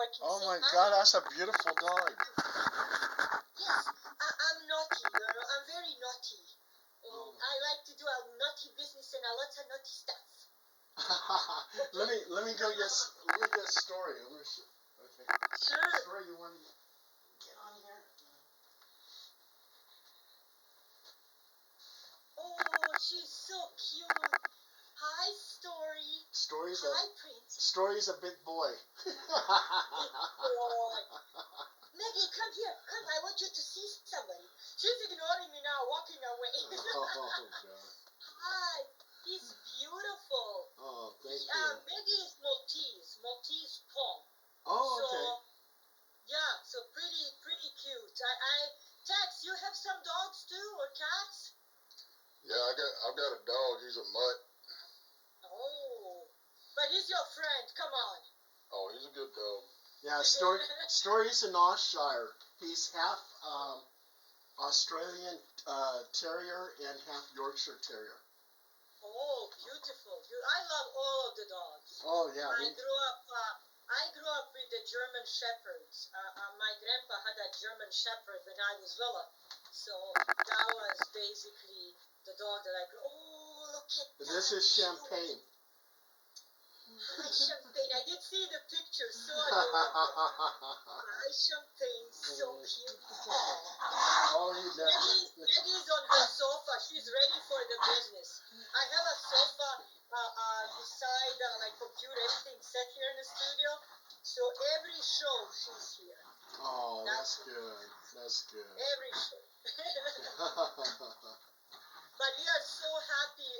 I can Oh say my hi. God, that's a beautiful dog. Yes, I'm naughty, I'm very naughty. And I like to do a naughty business and a lot of naughty stuff. let me go get a story. Okay. Sure. Story, you want to get on here? Oh, she's so cute. Hi, Story. Hi, Prince. Story's a big boy. Big boy. Maggie, come here. Come, I want you to see somebody. She's ignoring me now, walking away. Oh, God. Hi. He's beautiful. Oh, thank you. Maggie is Maltese Pom. Oh, so, okay. Yeah, so pretty cute. Tex, you have some dogs too, or cats? Yeah, I've got a dog. He's a mutt. Oh, but he's your friend. Come on. Oh, he's a good dog. Yeah, Story's an Ayrshire. He's half Australian Terrier and half Yorkshire Terrier. Oh, beautiful. I love all of the dogs. Oh, yeah. I grew up with the German Shepherds. My grandpa had a German Shepherd when I was little. So that was basically the dog that I grew. Oh, look at that. This is Champagne. Hi, Champagne. I did see the picture. So adorable. Hi, Champagne. So cute. Oh, Maggie's on her sofa. She's ready for the business. I have a sofa beside my computer, everything set here in the studio. So every show she's here. Oh, that's good. That's good. Every show. But we are so happy,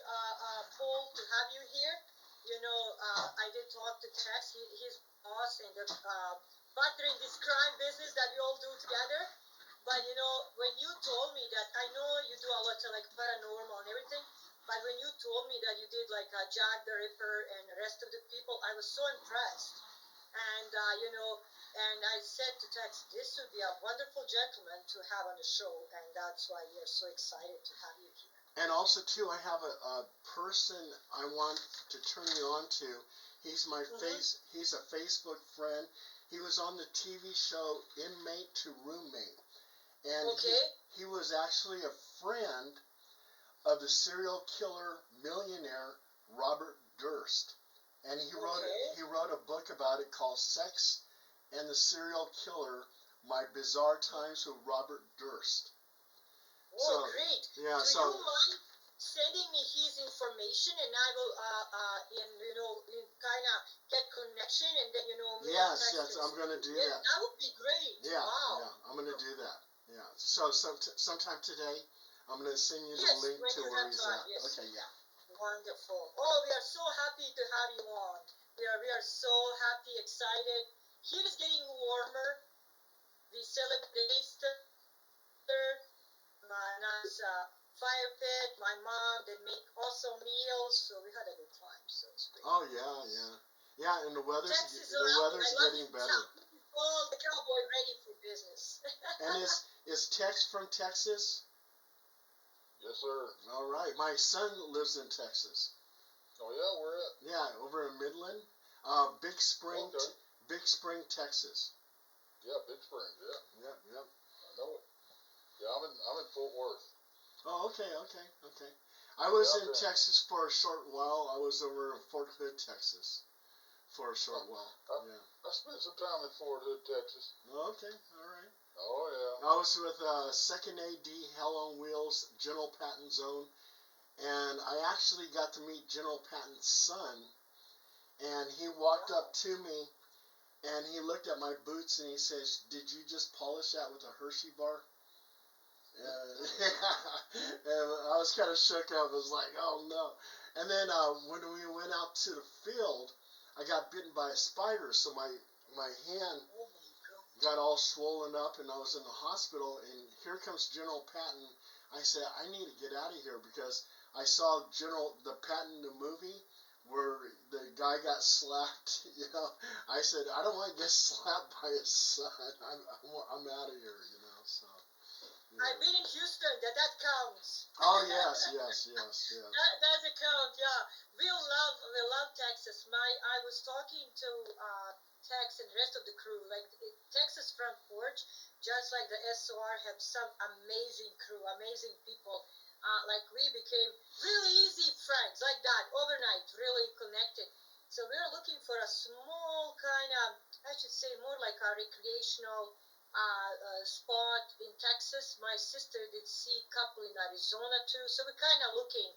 Paul, to have you here. I did talk to Tex, his boss, and the partner in this crime business that we all do together. But when you told me that, I know you do a lot of like paranormal and everything, but when you told me that you did like Jack the Ripper and the rest of the people, I was so impressed. And and I said to Tex, this would be a wonderful gentleman to have on the show, and that's why we are so excited to have you here. And also, too, I have a person I want to turn you on to. He's my He's a Facebook friend. He was on the TV show Inmate to Roommate. And he was actually a friend of the serial killer millionaire Robert Durst. And he wrote a book about it called Sex and the Serial Killer, My Bizarre Times with Robert Durst. Oh, great. Yeah, Do you mind sending me his information, and I will, kind of get connection, and then, Yes, I'm going to do that. That would be great. Yeah, wow. Yeah, I'm going to do that. Yeah. So sometime today, I'm going to send you the link to where he's at. Yes. Okay, yeah. Wonderful. Oh, we are so happy to have you on. We are so happy, excited. Here is getting warmer. We celebrate Easter. My nice fire pit. My mom, they make awesome meals, so we had a good time. So it's great. Oh yeah, and the weather's getting better. All the cowboy ready for business. And is Tex from Texas? Yes, sir. All right, my son lives in Texas. Oh yeah, where at? Yeah, over in Midland, Big Spring, Texas. Yeah, Big Spring. Yeah. Yep. I know it. Yeah, I'm in Fort Worth. Oh, okay. I was in Texas for a short while. I was over in Fort Hood, Texas, for a short while. I spent some time in Fort Hood, Texas. Okay, all right. Oh yeah. I was with Second AD Hell on Wheels, General Patton's Zone, and I actually got to meet General Patton's son. And he walked up to me, and he looked at my boots, and he says, "Did you just polish that with a Hershey bar?" And I was kind of shook up. I was like, oh no. And then when we went out to the field, I got bitten by a spider, so my hand got all swollen up, and I was in the hospital. And here comes General Patton. I said, I need to get out of here, because I saw the Patton the movie where the guy got slapped. I said, I don't want to get slapped by his son. I'm out of here. So. I've been in Houston. That counts. Oh yes. That does count. Yeah, we love Texas. I was talking to Tex and the rest of the crew. Like Texas front porch, just like the SOR, have some amazing crew, amazing people. Like we became really easy friends, like that, overnight, really connected. So we are looking for a small kind of, I should say, more like a recreational spot in Texas. My sister did see a couple in Arizona too, so we're kind of looking.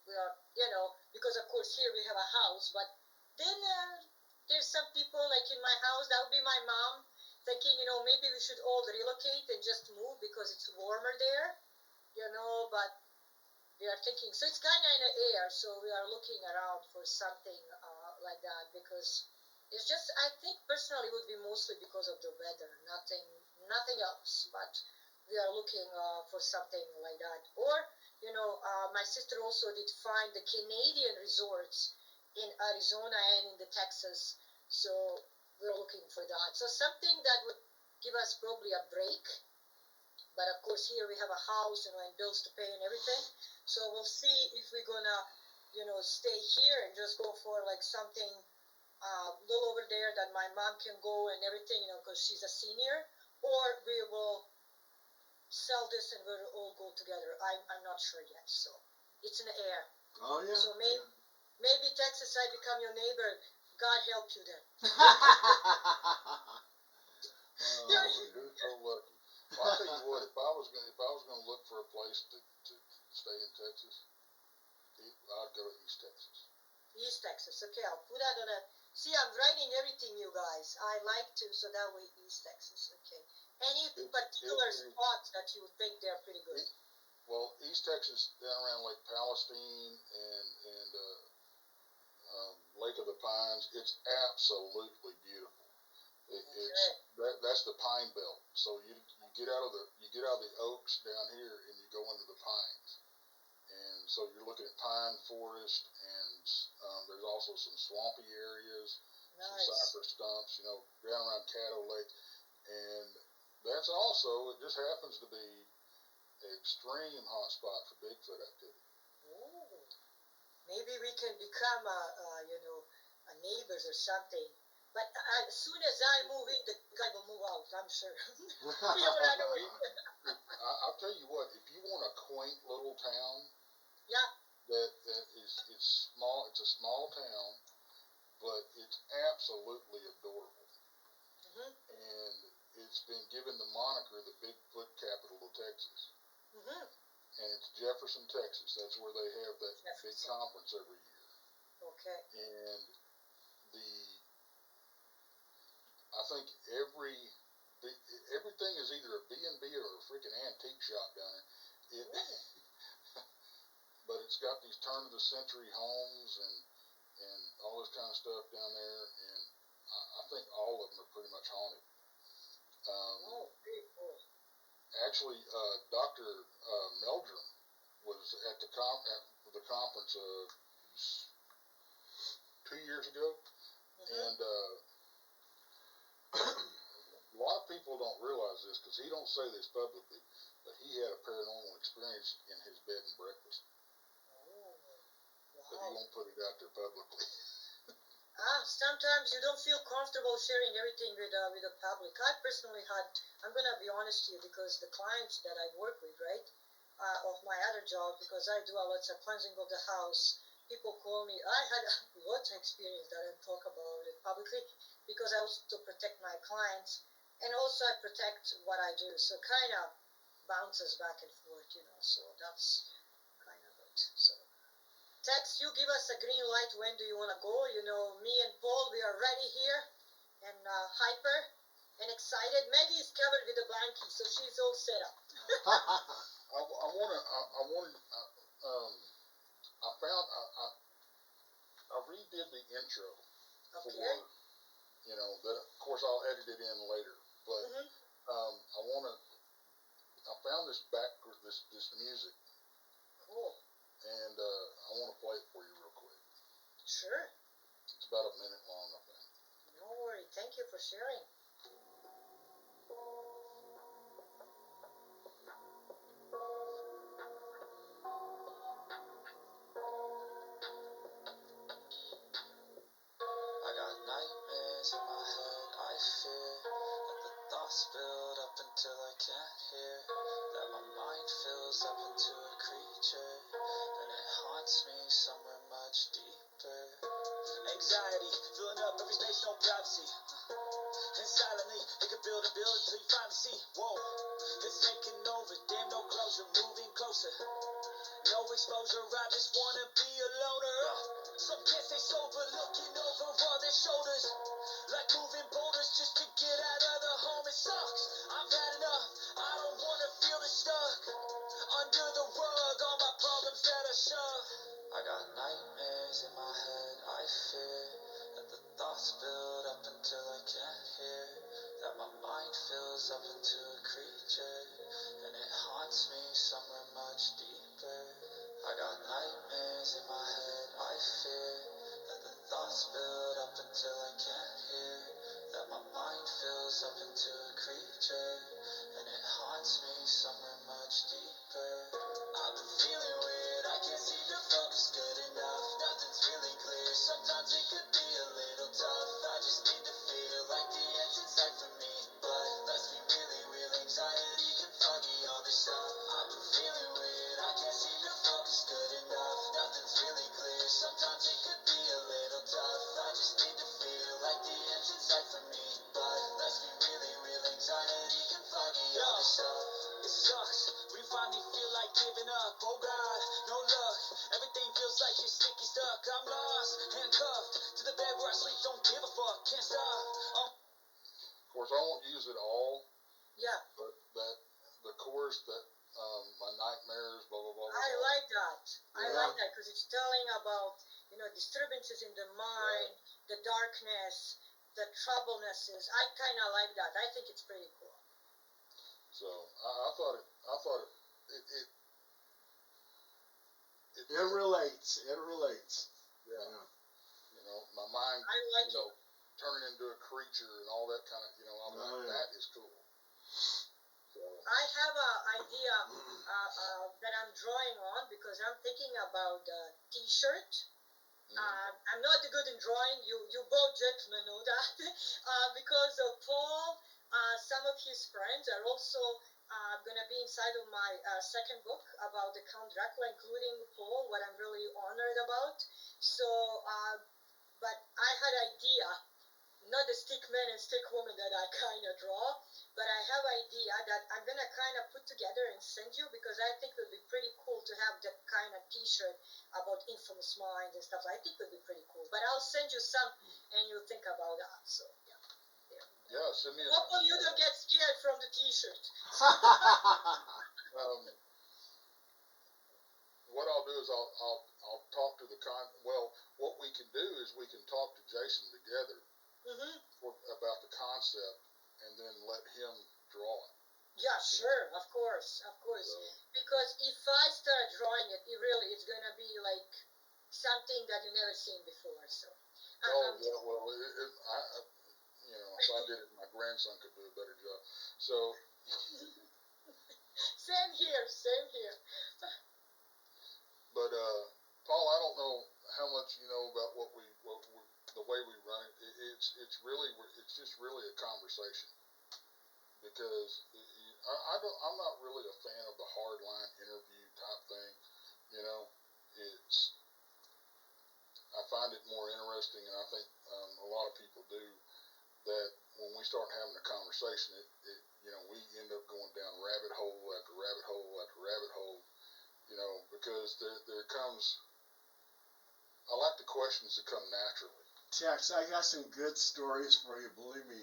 We are, because of course here we have a house, but then there's some people like in my house. That would be my mom thinking, maybe we should all relocate and just move because it's warmer there, But we are thinking, so it's kind of in the air. So we are looking around for something like that because it's just, I think personally it would be mostly because of the weather, nothing else. But we are looking for something like that. Or, my sister also did find the Canadian resorts in Arizona and in the Texas. So we're looking for that. So something that would give us probably a break. But of course here we have a house, and bills to pay and everything. So we'll see if we're gonna, stay here and just go for like something little over there that my mom can go and everything, because she's a senior, or we will sell this and we'll all go together. I'm not sure yet, so it's in the air. Oh yeah. So maybe Texas, I become your neighbor. God help you then. You're so lucky. Well, I'll tell you what, if I was gonna look for a place to stay in Texas, I'd go to East Texas. East Texas. Okay, I'll put that on a. See, I'm writing everything, you guys. I like to, so that way East Texas. Okay. Any particular spots that you think they're pretty good? Well, East Texas down around Lake Palestine and Lake of the Pines, it's absolutely beautiful. That's the Pine Belt. So you get out of the oaks down here and you go into the pines, and so you're looking at pine forest, and there's also some swampy areas, some cypress stumps, down around Caddo Lake, and that's also, it just happens to be an extreme hot spot for Bigfoot activity. Ooh. Maybe we can become a neighbors or something. But as soon as I move in, the guy will move out, I'm sure. I'll tell you what, if you want a quaint little town, yeah, that it's small. It's a small town, but it's absolutely adorable. Mm-hmm. And it's been given the moniker the Bigfoot capital of Texas. Mm-hmm. And it's Jefferson, Texas. That's where they have that big conference every year. Okay. And I think everything is either a B&B or a freaking antique shop down there. But it's got these turn of the century homes and all this kind of stuff down there, and I think all of them are pretty much haunted. Very cool. Actually, Dr. Meldrum was at the conference 2 years ago, and a lot of people don't realize this because he don't say this publicly, but he had a paranormal experience in his bed and breakfast. Wow. But he won't put it out there publicly. Sometimes you don't feel comfortable sharing everything with the public. I personally I'm gonna be honest to you, because the clients that I work with, right, of my other job, because I do a lot of cleansing of the house, people call me. I had lots of experience that I don't talk about it publicly, because I also protect my clients, and also I protect what I do. So kind of bounces back and forth, so that's kind of it. So Tex, you give us a green light. When do you want to go? Me and Paul, we are ready here, and hyper and excited. Maggie is covered with a blankie, so she's all set up. I redid the intro Okay. for, that of course I'll edit it in later, but I found this music. Cool. And I want to play it for you real quick. Sure. It's about a minute long, I think. No worry. Thank you for sharing. I got nightmares in my head. fear that the thoughts build up until I can't hear, that my mind fills up into a creature, and it haunts me somewhere much deeper. Anxiety, filling up every space, no privacy. And silently, it can build and build until you finally see, whoa, it's taking over, damn no closure, moving closer. No exposure, I just wanna be a loner. Some can't stay sober, looking over all their shoulders, like moving boulders just to get out of the home. It sucks, I've had enough, I don't wanna feel it stuck under the rug, all my problems that I shove. I got nightmares in my head, I fear that the thoughts build up until I can't hear, that my mind fills up into a creature, and it haunts me somewhere much deeper. I got nightmares in my head, I fear that the thoughts build up until I can't hear, that my mind fills up into a creature, and it haunts me somewhere much deeper. I've been feeling weird, I can't seem to focus good enough, nothing's really clear, sometimes it could be a little tough, I just need to feel like the end's inside for me, but let's be really real, anxiety can foggy all this stuff. I've been feeling weird, I can't seem to focus good enough, nothing's really clear, sometimes it could be a little tough, I just need to feel like the end's inside for me, but let's be really real, anxiety can foggy all this stuff. It sucks when you finally feel like giving up, oh God, no luck, everything feels like you're sticky stuck, I'm lost, handcuffed to the bed where I sleep, don't give a fuck, can't stop. Of course, I won't use it all, Yeah, but the chorus that my nightmares, blah blah blah blah. I blah. like that. I Yeah. like that because it's telling about, disturbances in the mind, the darkness, the troublenesses. I kind of like that. I think it's pretty cool. So I thought it It relates. It relates. yeah. Yeah. My mind, I like it. turning into a creature and all that kind of, I'm Oh, like, yeah. that is cool. So, I have an idea that I'm drawing on because I'm thinking about the T-shirt. I'm not good in drawing. You both gentlemen know that. Because of Paul, some of his friends are also going to be inside of my second book about the Count Dracula, including Paul, what I'm really honored about. So, but I had idea, not the stick man and stick woman that I kind of draw, but I have idea that I'm going to kind of put together and send you because I think it would be pretty cool to have that kind of T-shirt about infamous minds and stuff. I think it would be pretty cool. But I'll send you some and you'll think about that. So, yeah. yeah, send me a. Hopefully you don't get scared from the T-shirt. What I'll do is I'll talk to what we can do is we can talk to Jason together about the concept and then let him draw it. Yeah, sure, of course. So, Because if I start drawing it, it's going to be like something that you've never seen before. So, yeah, well, if I did it, my grandson could do a better job. So, Same here. but Paul, I don't know how much you know about the way we run it. It's just really a conversation because I'm not really a fan of the hardline interview type thing. I find it more interesting, and I think a lot of people do, that when we start having a conversation, we end up going down rabbit hole after rabbit hole after rabbit hole, because there comes, I like the questions that come naturally. Tex, I got some good stories for you, believe me,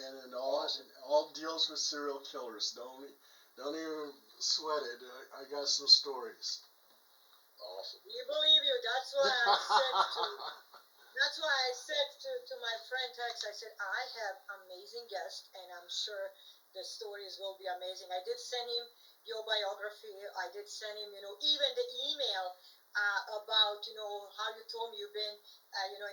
and it Awesome. all deals with serial killers. Don't even sweat it. I got some stories. Awesome. We believe you. That's why I said to my friend Tex, I said, I have amazing guests, and I'm sure the stories will be amazing. I did send him your biography. I did send him, even the email about, how you told me you've been,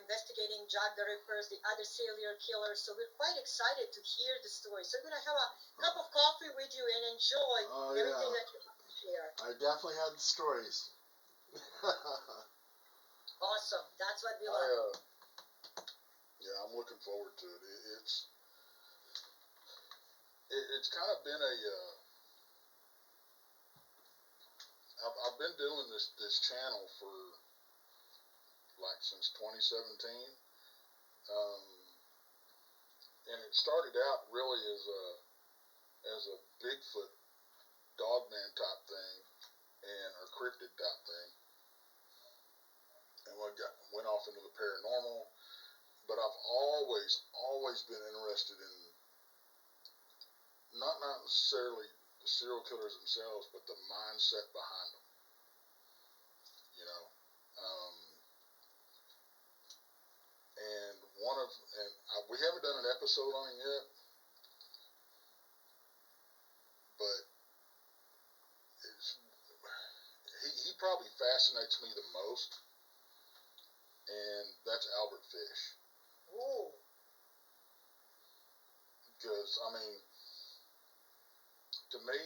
investigating Jack the Rippers, the other serial killers. So we're quite excited to hear the story. So we're going to have a cup of coffee with you and enjoy everything that you have to share. I definitely had the stories. Awesome. That's what we love. Yeah, I'm looking forward to it. it's kind of been a. I've been doing this channel for like since 2017, and it started out really as a Bigfoot dogman type thing, and or cryptid type thing, and went off into the paranormal. But I've always been interested in not necessarily the serial killers themselves, but the mindset behind them. You know, and we haven't done an episode on him yet, but he probably fascinates me the most, and that's Albert Fish. Ooh. Because I mean, to me,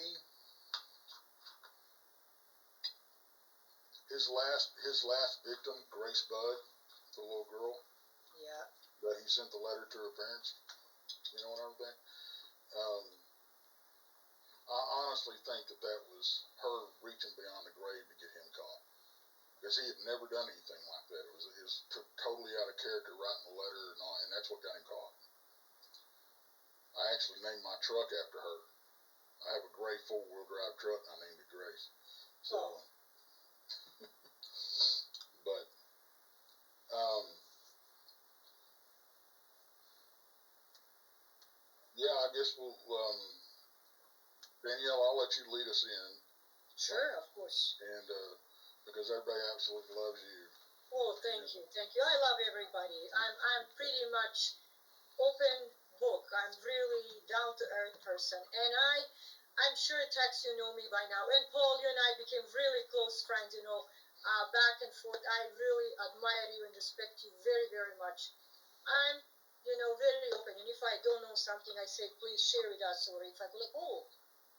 his last victim, Grace Budd, the little girl. Yeah. That he sent the letter to her parents. You know what I'm saying? I honestly think that was her reaching beyond the grave to get him caught. Because he had never done anything like that. It was totally out of character writing the letter and all, and that's what got him caught. I actually named my truck after her. I have a gray 4-wheel drive truck and I named it Grace. So, but, yeah, I guess we'll, Danielle, I'll let you lead us in. Sure, of course. And, because everybody absolutely loves you. Oh, thank you. I love everybody. I'm pretty much open book. I'm really down to earth person, and I'm sure Tex, you know me by now, and Paul, you and I became really close friends. Back and forth. I really admire you and respect you very, very much. I'm, very open, and if I don't know something, I say please share with us, or if I go like, oh,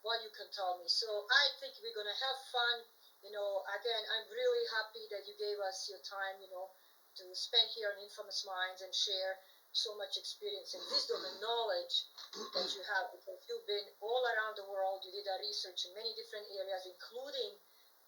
what you can tell me. So I think we're gonna have fun. Again, I'm really happy that you gave us your time, to spend here on Infamous Minds and share so much experience and wisdom and knowledge that you have, because you've been all around the world. You did a research in many different areas, including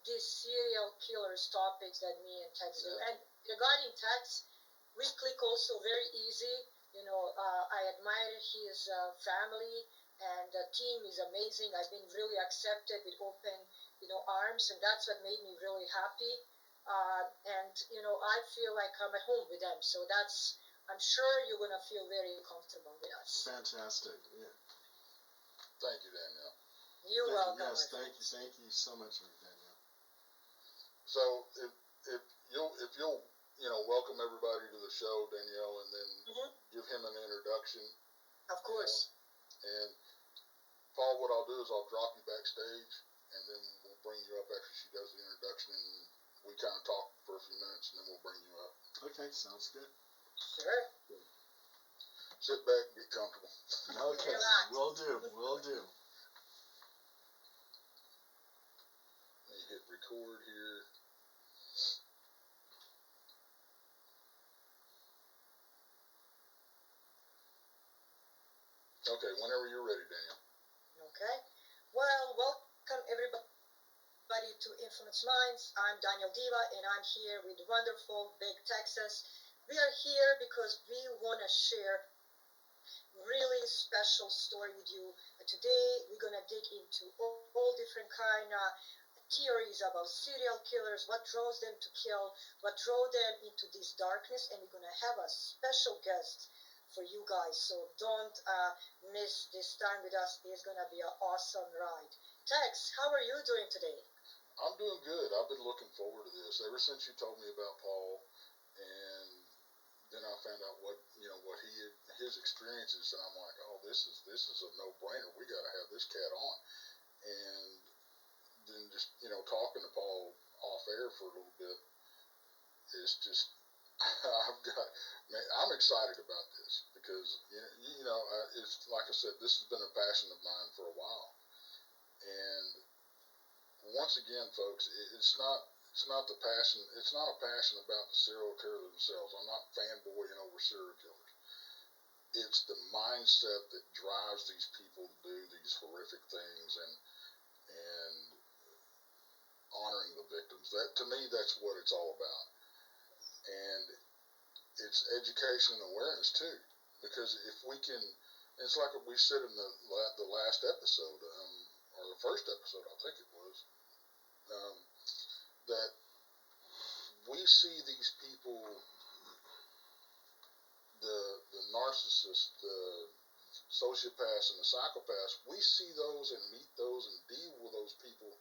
these serial killers topics that me and Tex do. And regarding Tex, we click also very easy. I admire his family, and the team is amazing. I've been really accepted with open, arms, and that's what made me really happy. I feel like I'm at home with them. So I'm sure you're gonna feel very comfortable with us. Fantastic. Yeah. Thank you, Danielle. You're welcome. Yes, thank you so much, Danielle. So if you'll welcome everybody to the show, Danielle, and then give him an introduction. Of course. And Paul, what I'll do is I'll drop you backstage, and then we'll bring you up after she does the introduction, and we kind of talk for a few minutes, and then we'll bring you up. Okay, sounds good. Sure. Sit back and get comfortable. Okay, will do. Let me hit record here. Okay, whenever you're ready, Daniel. Okay. Well, welcome everybody to Infamous Minds. I'm Danielle Diva, and I'm here with wonderful Big Texas. We are here because we want to share really special story with you. Today, we're going to dig into all different kind of theories about serial killers, what draws them to kill, what drove them into this darkness, and we're going to have a special guest for you guys. So don't miss this time with us. It's going to be an awesome ride. Tex, how are you doing today? I'm doing good. I've been looking forward to this ever since you told me about Paul, and then I found out what his experiences, and I'm like, oh, this is a no-brainer. We got to have this cat on. And then just talking to Paul off air for a little bit, it's just I'm excited about this because it's like I said, this has been a passion of mine for a while, and once again, folks, it's not the passion. It's not a passion about the serial killer themselves. I'm not fanboying over serial killers. it's the mindset that drives these people to do these horrific things and honoring the victims. That, to me, that's what it's all about. And it's education and awareness too, because if we can, it's like we said in the last episode, or the first episode, I think it was, that we see these people, the narcissists, the sociopaths and the psychopaths, we see those and meet those and deal with those people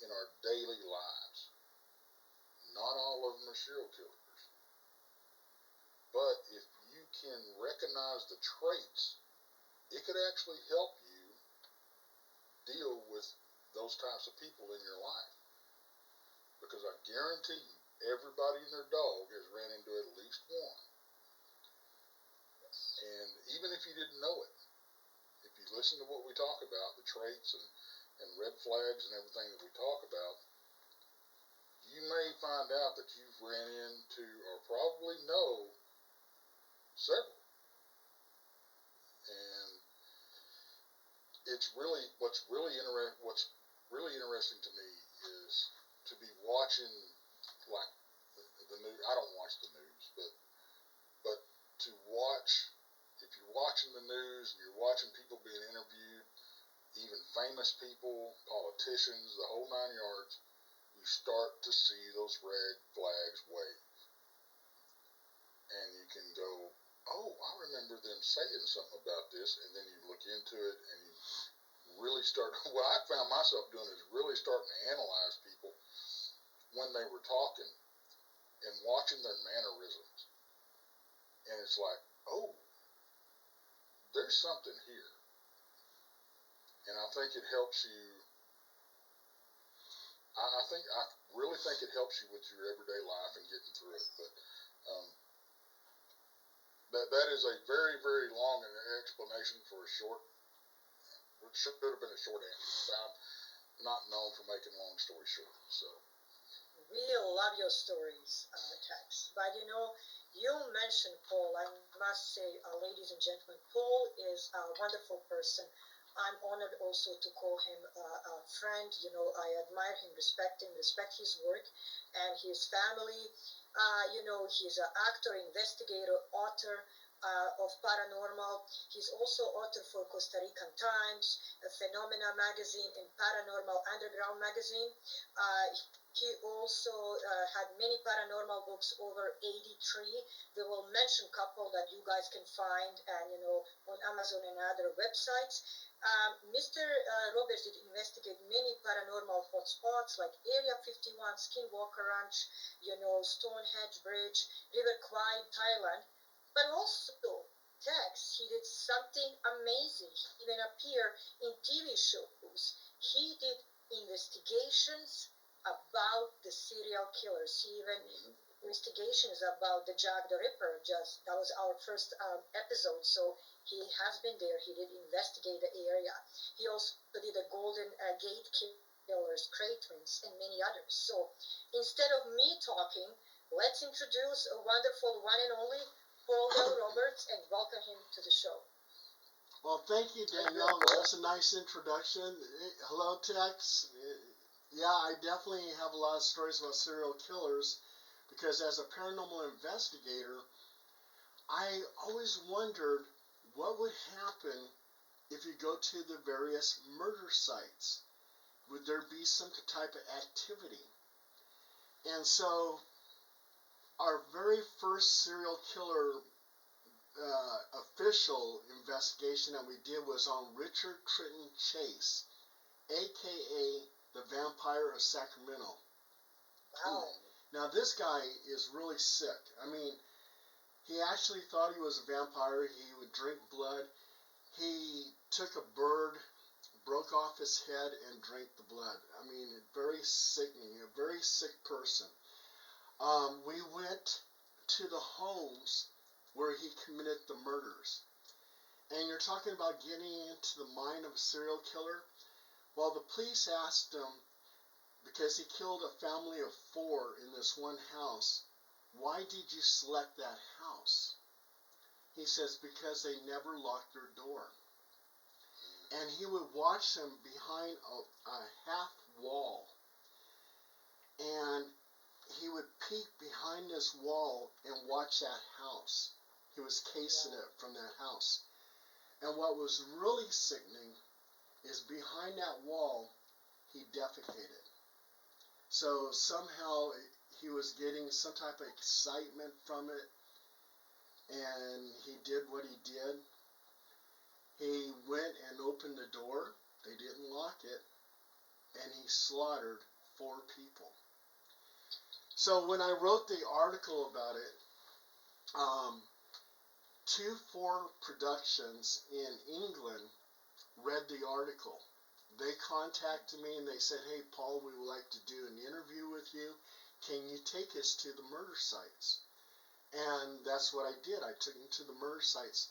in our daily lives. Not all of them are serial killers. But if you can recognize the traits, it could actually help you deal with those types of people in your life. Because I guarantee you, everybody and their dog has ran into at least one. And even if you didn't know it, if you listen to what we talk about, the traits and red flags and everything that we talk about, you may find out that you've ran into or probably know several. And it's really what's really interesting to me is to be watching, like, the news. I don't watch the news, but to watch, if you're watching the news and you're watching people being interviewed, even famous people, politicians, the whole 9 yards, you start to see those red flags wave. And you can go, oh, I remember them saying something about this, and then you look into it and you really start, what I found myself doing is really starting to analyze people when they were talking and watching their mannerisms. And it's like, oh, there's something here. And I think it helps you, I really think it helps you with your everyday life and getting through it. But that is a very, very long explanation for a short, which should have been a short answer. I'm not known for making long stories short, so. We love your stories, Tex. But you mentioned Paul. I must say, ladies and gentlemen, Paul is a wonderful person. I'm honored also to call him a friend. I admire him, respect his work and his family. He's an actor, investigator, author of paranormal. He's also author for Costa Rican Times, Phenomena magazine, and Paranormal Underground magazine. He also had many paranormal books, over 83. We will mention a couple that you guys can find and on Amazon and other websites. Mr. Roberts did investigate many paranormal hotspots like Area 51, Skinwalker Ranch, Stonehenge Bridge, River Kwai, Thailand. But also, Tex, he did something amazing. He even appeared in TV shows. He did investigations about the serial killers. He even investigations about the Jack the Ripper. That was our first episode. So he has been there. He did investigate the area. He also did the Golden Gate Killers, Cratons, and many others. So instead of me talking, let's introduce a wonderful one and only Paul Del Roberts and welcome him to the show. Well, thank you, Danielle. That's a nice introduction. Hello, Tex. Yeah, I definitely have a lot of stories about serial killers because as a paranormal investigator, I always wondered what would happen if you go to the various murder sites. Would there be some type of activity? And so our very first serial killer official investigation that we did was on Richard Trenton Chase, aka the Vampire of Sacramento. Wow. Now this guy is really sick. I mean, he actually thought he was a vampire. He would drink blood. He took a bird, broke off his head, and drank the blood. I mean, very sickening, a very sick person. We went to the homes where he committed the murders. And you're talking about getting into the mind of a serial killer? Well, the police asked him, because he killed a family of 4 in this one house, why did you select that house? He says, because they never locked their door. And he would watch them behind a half wall. And he would peek behind this wall and watch that house. He was casing it from that house. And what was really sickening is behind that wall, he defecated. So somehow he was getting some type of excitement from it, and he did what he did. He went and opened the door. They didn't lock it, and he slaughtered 4 people. So when I wrote the article about it, 2-4 Productions in England read the article. They contacted me and they said, hey, Paul, we would like to do an interview with you. Can you take us to the murder sites? And that's what I did. I took them to the murder sites.